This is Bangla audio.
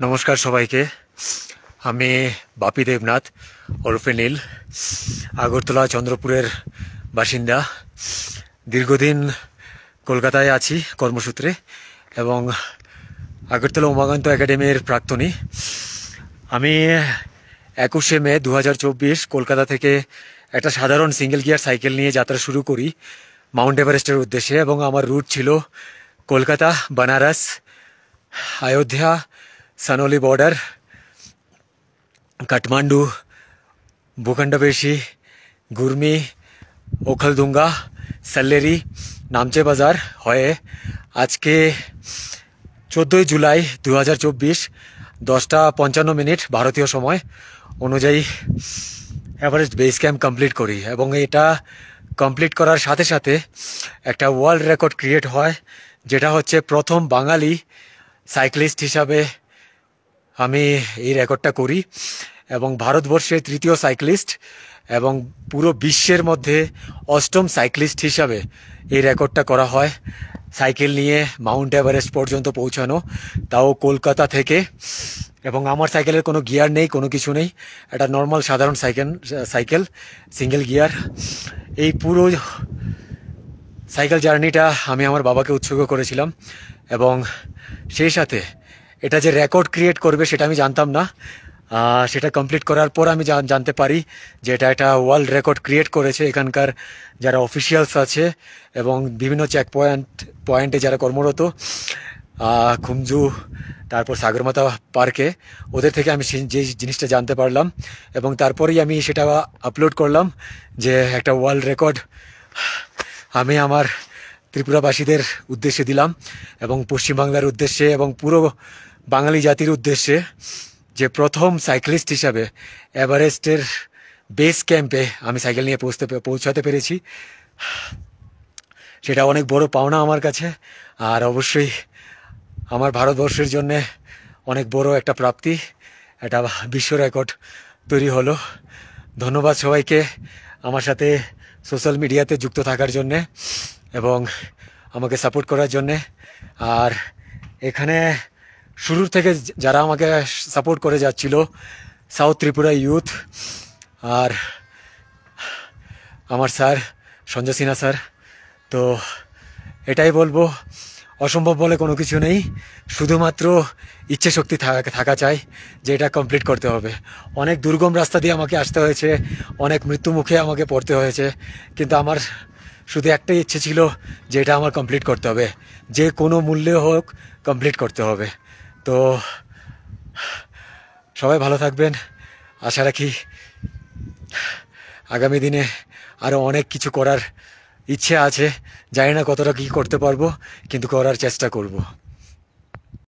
নমস্কার সবাইকে। আমি বাপি দেবনাথ ওরফে নীল, আগরতলা চন্দ্রপুরের বাসিন্দা। দীর্ঘদিন কলকাতায় আছি কর্মসূত্রে এবং আগরতলা উমাকান্ত একাডেমির প্রাক্তনী। আমি 21শে মে 2024 কলকাতা থেকে একটা সাধারণ সিঙ্গেল গিয়ার সাইকেল নিয়ে যাত্রা শুরু করি মাউন্ট এভারেস্টের উদ্দেশ্যে, এবং আমার রুট ছিল কলকাতা, বানারস, अयोध्या, सनोली बॉर्डर, काठमांडू, भूखंडपेशी, गुरमी, ओखलदुंगा, सल्लेरी, नामचे बाजार হয়ে আজকে 14 জুলাই 2024 10টা 55 মিনিট ভারতীয় সময় অনুযায়ী এভারেস্ট বেস ক্যাম্প কমপ্লিট করি। এবং এটা কমপ্লিট করার সাথে সাথে একটা ওয়ার্ল্ড রেকর্ড ক্রিয়েট হয়, যেটা হচ্ছে প্রথম বাঙালি সাইক্লিস্ট হিসাবে আমি এই রেকর্ডটা করি এবং ভারতবর্ষের তৃতীয় সাইক্লিস্ট এবং পুরো বিশ্বের মধ্যে অষ্টম সাইক্লিস্ট হিসাবে এই রেকর্ডটা করা হয়। সাইকেল নিয়ে মাউন্ট এভারেস্ট পর্যন্ত পৌঁছানো, তাও কলকাতা থেকে। এবং আমার সাইকেলের কোনো গিয়ার নেই, কোনো কিছু নেই, একটা নর্মাল সাধারণ সাইকেল সিঙ্গেল গিয়ার। এই পুরো সাইকেল জার্নিটা আমি আমার বাবাকে উৎসর্গ করেছিলাম এবং সেই সাথে এটা যে রেকর্ড ক্রিয়েট করবে সেটা আমি জানতাম না। সেটা কমপ্লিট করার পর আমি জানতে পারি যে এটা একটা ওয়ার্ল্ড রেকর্ড ক্রিয়েট করেছে এখানকার যারা অফিসিয়ালস আছে এবং বিভিন্ন চেক পয়েন্টে যারা কর্মরত, খুমজু, তারপর সাগরমাথা পার্কে, ওদের থেকে আমি যে জিনিসটা জানতে পারলাম এবং তারপরেই আমি সেটা আপলোড করলাম যে একটা ওয়ার্ল্ড রেকর্ড আমি আমার ত্রিপুরাবাসীদের উদ্দেশ্যে দিলাম এবং পশ্চিমবাংলার উদ্দেশ্যে এবং পুরো বাঙালি জাতির উদ্দেশ্যে, যে প্রথম সাইক্লিস্ট হিসাবে এভারেস্টের বেস ক্যাম্পে আমি সাইকেল নিয়ে পৌঁছাতে পেরেছি। সেটা অনেক বড় পাওনা আমার কাছে, আর অবশ্যই আমার ভারতবর্ষের জন্যে অনেক বড় একটা প্রাপ্তি। একটা বিশ্ব রেকর্ড তৈরি হলো। ধন্যবাদ সবাইকে আমার সাথে সোশ্যাল মিডিয়াতে যুক্ত থাকার জন্যে এবং আমাকে সাপোর্ট করার জন্যে। আর এখানে শুরুর থেকে যারা আমাকে সাপোর্ট করে যাচ্ছিল, সাউথ ত্রিপুরা ইউথ আর আমার স্যার সঞ্জয় সিনহা স্যার, তো এটাই বলবো, অসম্ভব বলে কোনো কিছু নেই, শুধুমাত্র ইচ্ছে শক্তি থাকা চাই যে এটা কমপ্লিট করতে হবে। অনেক দুর্গম রাস্তা দিয়ে আমাকে আসতে হয়েছে, অনেক মৃত্যু মুখে আমাকে পড়তে হয়েছে, কিন্তু আমার শুধু একটাই ইচ্ছে ছিল যে এটা আমার কমপ্লিট করতে হবে, যে কোনো মূল্যে হোক কমপ্লিট করতে হবে। তো সবাই ভালো থাকবেন, আশা রাখি আগামী দিনে আরও অনেক কিছু করার ইচ্ছে আছে। জানি না কতটা কী করতে পারবো, কিন্তু করার চেষ্টা করব।